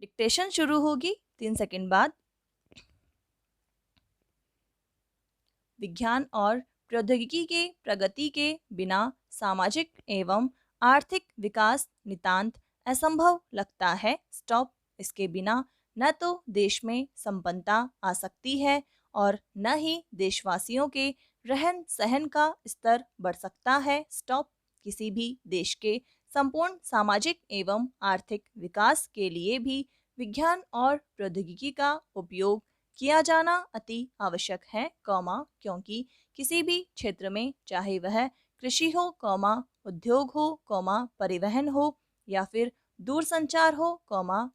Dictation शुरू होगी 3 second बाद। विज्ञान और प्रौद्योगिकी के प्रगति के बिना सामाजिक एवं आर्थिक विकास नितांत असंभव लगता है। स्टॉप। इसके बिना न तो देश में संपन्नता आ सकती है और न ही देशवासियों के रहन सहन का स्तर बढ़ सकता है। स्टॉप। किसी भी देश के संपूर्ण सामाजिक एवं आर्थिक विकास के लिए भी विज्ञान और प्रौद्योगिकी का उपयोग किया जाना अति आवश्यक है, क्योंकि किसी भी क्षेत्र में, चाहे वह कृषि हो, उद्योग हो, परिवहन हो या फिर दूरसंचार हो,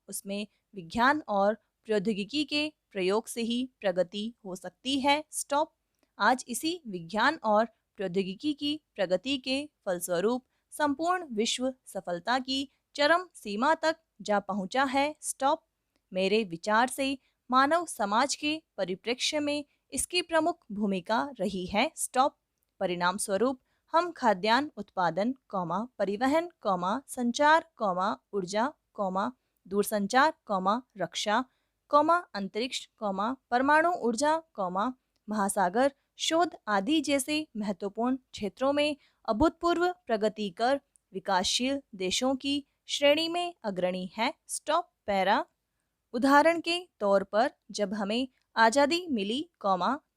उसमें विज्ञान और प्रौद्योगिकी के प्रयोग से ही प्रगति हो सकती है। स्टॉप। आज इसी विज्ञान और प्रौद्योगिकी की प्रगति के फलस्वरूप संपूर्ण विश्व सफलता की चरम सीमा तक जा पहुंचा है। स्टॉप। मेरे विचार से मानव समाज के परिप्रेक्ष्य में इसकी प्रमुख भूमिका रही है। स्टॉप। परिणाम स्वरूप हम खाद्यान्न उत्पादन, परिवहन, संचार, ऊर्जा, दूरसंचार, रक्षा, अंतरिक्ष, परमाणु ऊर्जा, महासागर शोध आदि जैसे महत्वपूर्ण क्षेत्रों में अभूतपूर्व प्रगति कर विकासशील देशों की श्रेणी में अग्रणी है। स्टॉप। पैरा। उदाहरण के तौर पर जब हमें आज़ादी मिली,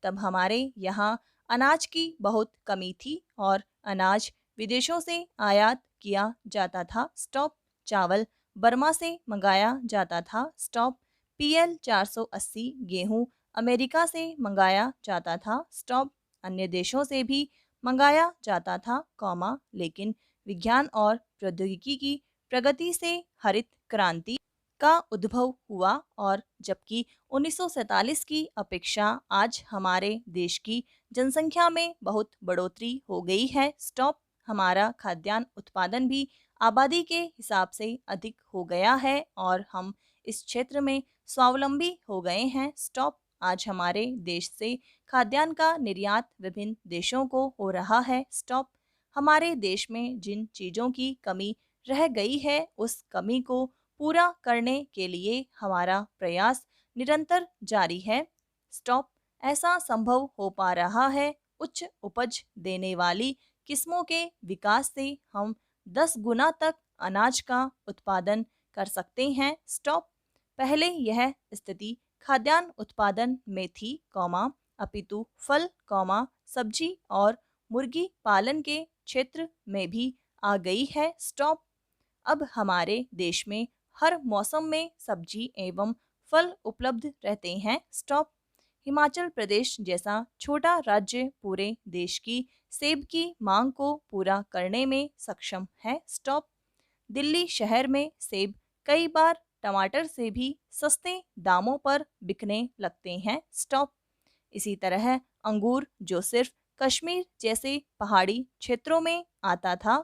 तब हमारे यहाँ अनाज की बहुत कमी थी और अनाज विदेशों से आयात किया जाता था। स्टॉप। चावल बर्मा से मंगाया जाता था। स्टॉप। PL 480 गेहूं अमेरिका से मंगाया जाता था। स्टॉप। अन्य देशों से भी मंगाया जाता था, लेकिन विज्ञान और प्रौद्योगिकी की प्रगति से हरित क्रांति का उद्भव हुआ और जबकि 1947 की अपेक्षा आज हमारे देश की जनसंख्या में बहुत बढ़ोतरी हो गई है। स्टॉप। हमारा खाद्यान्न उत्पादन भी आबादी के हिसाब से अधिक हो गया है और हम इस क्षेत्र में स्वावलंबी हो गए हैं। स्टॉप। आज हमारे देश से खाद्यान्न का निर्यात विभिन्न देशों को हो रहा है। स्टॉप। हमारे देश में जिन चीज़ों की कमी रह गई है उस कमी को पूरा करने के लिए हमारा प्रयास निरंतर जारी है। स्टॉप। ऐसा संभव हो पा रहा है उच्च उपज देने वाली किस्मों के विकास से हम 10 गुना तक अनाज का उत्पादन कर सकते हैं। स्टॉप। पहले यह स्थिति खाद्यान्न उत्पादन में थी, अपितु फल, सब्जी और मुर्गी पालन के क्षेत्र में भी आ गई है। स्टॉप। अब हमारे देश में हर मौसम में सब्जी एवं फल उपलब्ध रहते हैं। स्टॉप। हिमाचल प्रदेश जैसा छोटा राज्य पूरे देश की सेब की मांग को पूरा करने में सक्षम है। स्टॉप। दिल्ली शहर में सेब कई बार टमाटर से भी सस्ते दामों पर बिकने लगते हैं। स्टॉप। इसी तरह अंगूर जो सिर्फ कश्मीर जैसे पहाड़ी क्षेत्रों में आता था,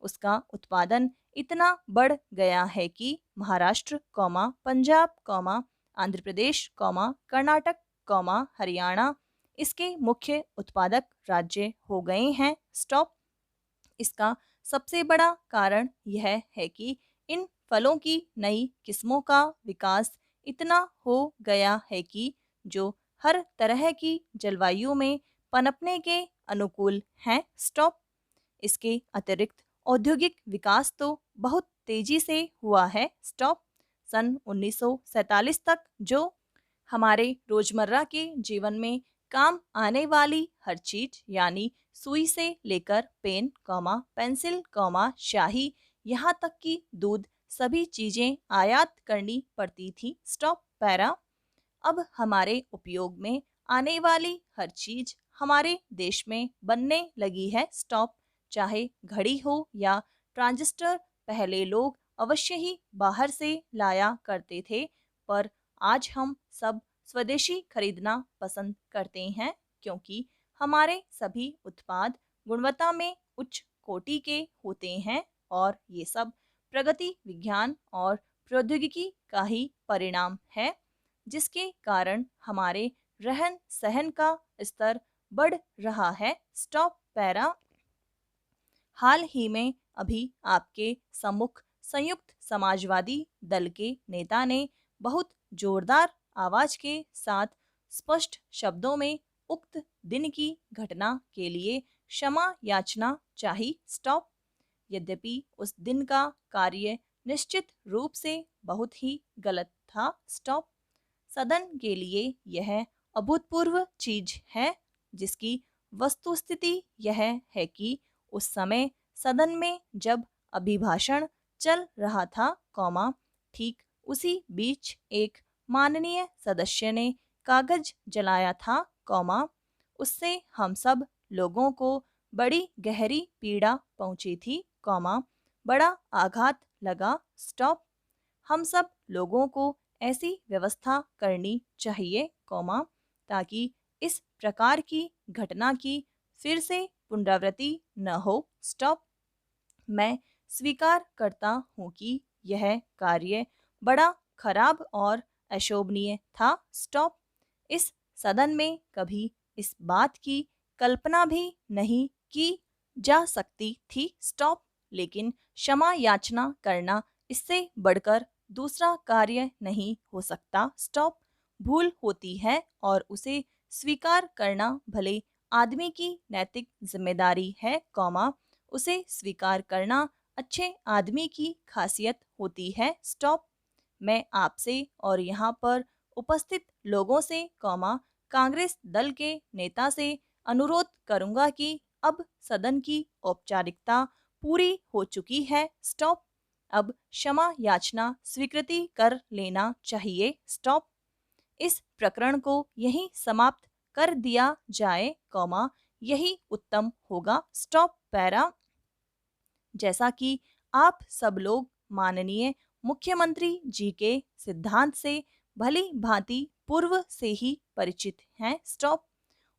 उसका उत्पादन इतना बढ़ गया है कि महाराष्ट्र, पंजाब, आंध्र प्रदेश, कर्नाटक, हरियाणा इसके मुख्य उत्पादक राज्य हो गए हैं। स्टॉप। इसका सबसे बड़ा कारण यह है कि इन फलों की नई किस्मों का विकास इतना हो गया है कि जो हर तरह की जलवायु में पनपने के अनुकूल हैं। स्टॉप। इसके अतिरिक्त औद्योगिक विकास तो बहुत तेजी से हुआ है। स्टॉप। सन 1947 तक जो हमारे रोजमर्रा के जीवन में काम आने वाली हर चीज यानी सुई से लेकर पेन, पेंसिल, स्याही यहाँ तक कि दूध सभी चीजें आयात करनी पड़ती थी। स्टॉप। पैरा। अब हमारे उपयोग में आने वाली हर चीज हमारे देश में बनने लगी है। स्टॉप। चाहे घड़ी हो या ट्रांजिस्टर, पहले लोग अवश्य ही बाहर से लाया करते थे, पर आज हम सब स्वदेशी खरीदना पसंद करते हैं क्योंकि हमारे सभी उत्पाद गुणवत्ता में उच्च कोटि के होते हैं और ये सब प्रगति विज्ञान और प्रौद्योगिकी का ही परिणाम है, जिसके कारण हमारे रहन सहन का स्तर बढ़ रहा है। स्टॉप। पैरा। हाल ही में अभी आपके सम्मुख संयुक्त समाजवादी दल के नेता ने बहुत जोरदार आवाज के साथ स्पष्ट शब्दों में उक्त दिन की घटना के लिए क्षमा याचना चाही। स्टॉप। यद्यपि उस दिन का कार्य निश्चित रूप से बहुत ही गलत था। स्टॉप। सदन के लिए यह अभूतपूर्व चीज है, जिसकी वस्तुस्थिति यह है कि उस समय सदन में जब अभिभाषण चल रहा था, ठीक उसी बीच एक माननीय सदस्य ने कागज जलाया था, उससे हम सब लोगों को बड़ी गहरी पीड़ा पहुंची थी, बड़ा आघात लगा। स्टॉप। हम सब लोगों को ऐसी व्यवस्था करनी चाहिए, ताकि इस प्रकार की घटना की फिर से पुनरावृत्ति न हो। स्टॉप। मैं स्वीकार करता हूँ कि यह कार्य बड़ा खराब और अशोभनीय था। स्टॉप। इस सदन में कभी इस बात की कल्पना भी नहीं की जा सकती थी। स्टॉप। लेकिन क्षमा याचना करना इससे बढ़कर दूसरा कार्य नहीं हो सकता। स्टॉप। भूल होती है और उसे स्वीकार करना भले आदमी की नैतिक जिम्मेदारी है, उसे स्वीकार करना अच्छे आदमी की खासियत होती है। स्टॉप। मैं आपसे और यहाँ पर उपस्थित लोगों से, कांग्रेस दल के नेता से अनुरोध करूंगा कि अब सदन की औपचारिकता पूरी हो चुकी है। स्टॉप। अब क्षमा याचना स्वीकृति कर लेना चाहिए। स्टॉप। इस प्रकरण को यहीं समाप्त कर दिया जाए, यही उत्तम होगा। स्टॉप। पैरा। जैसा कि आप सब लोग माननीय मुख्यमंत्री जी के सिद्धांत से भली भांति पूर्व से ही परिचित हैं। स्टॉप।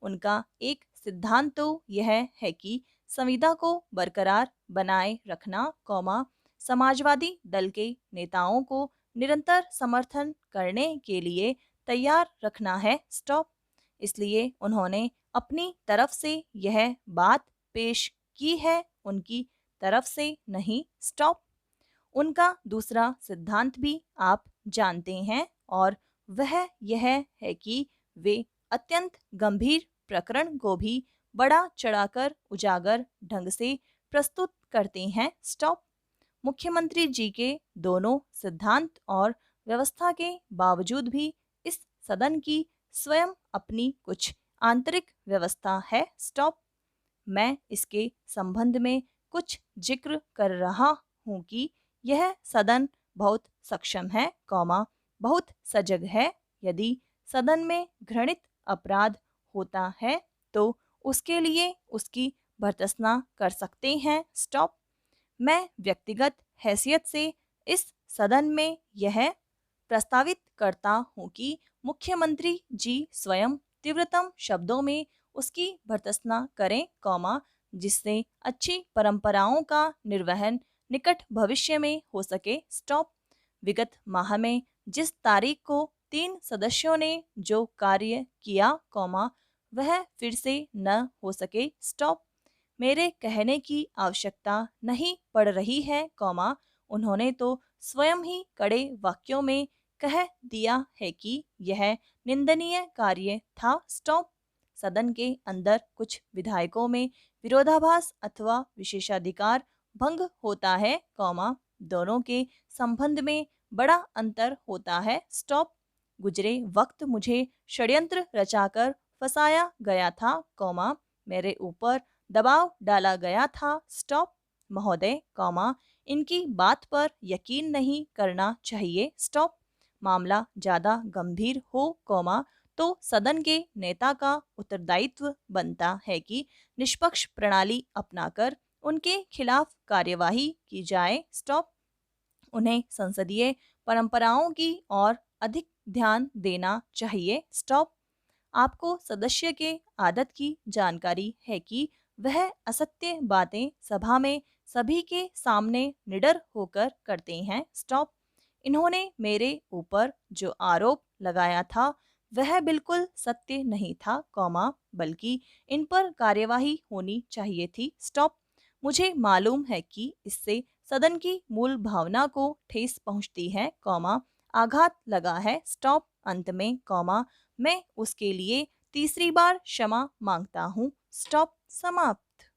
उनका एक सिद्धांत तो यह है कि संविदा को बरकरार बनाए रखना, समाजवादी दल के नेताओं को निरंतर समर्थन करने के लिए तैयार रखना है। स्टॉप। इसलिए उन्होंने अपनी तरफ से यह बात पेश की है, उनकी तरफ से नहीं। स्टॉप। उनका दूसरा सिद्धांत भी आप जानते हैं और वह यह है कि वे अत्यंत गंभीर प्रकरण को भी बड़ा चढ़ाकर उजागर ढंग से प्रस्तुत करते हैं। स्टॉप। मुख्यमंत्री जी के दोनों सिद्धांत और व्यवस्था के बावजूद भी इस सदन की स्वयं अपनी कुछ आंतरिक व्यवस्था है। स्टॉप। मैं इसके संबंध में कुछ जिक्र कर रहा हूँ कि यह सदन बहुत सक्षम है, बहुत सजग है। यदि सदन में घृणित अपराध होता है तो उसके लिए उसकी भर्त्सना कर सकते हैं। स्टॉप। मैं व्यक्तिगत हैसियत से इस सदन में यह प्रस्तावित करता हूँ कि मुख्यमंत्री जी स्वयं तीव्रतम शब्दों में उसकी भर्त्सना करें, जिससे अच्छी परंपराओं का निर्वहन निकट भविष्य में हो सके। स्टॉप। विगत माह में जिस तारीख को 3 सदस्यों ने जो कार्य किया, वह फिर से न हो सके। स्टॉप। मेरे कहने की आवश्यकता नहीं पड़ रही है, उन्होंने तो स्वयं ही कड़े वाक्यों में कह दिया है कि यह निंदनीय कार्य था। स्टॉप। सदन के अंदर कुछ विधायकों में विरोधाभास अथवा विशेषाधिकार भंग होता है, दोनों के संबंध में बड़ा अंतर होता है। स्टॉप। गुजरे वक्त मुझे षड्यंत्र रचाकर फंसाया गया था, मेरे ऊपर दबाव डाला गया था। स्टॉप। महोदय, इनकी बात पर यकीन नहीं करना चाहिए। स्टॉप। मामला ज्यादा गंभीर हो, तो सदन के नेता का उत्तरदायित्व बनता है कि निष्पक्ष प्रणाली अपनाकर उनके खिलाफ कार्यवाही की जाए। स्टॉप। उन्हें संसदीय परंपराओं की ओर अधिक ध्यान देना चाहिए। स्टॉप। आपको सदस्य के आदत की जानकारी है कि वह असत्य बातें सभा में सभी के सामने निडर होकर करते हैं। स्टॉप। इन्होंने मेरे ऊपर जो आरोप लगाया था वह बिल्कुल सत्य नहीं था, बल्कि इन पर कार्यवाही होनी चाहिए थी। स्टॉप। मुझे मालूम है कि इससे सदन की मूल भावना को ठेस पहुंचती है, कॉमा, आघात लगा है, स्टॉप, अंत में, कॉमा, मैं उसके लिए तीसरी बार क्षमा मांगता हूँ, स्टॉप, समाप्त।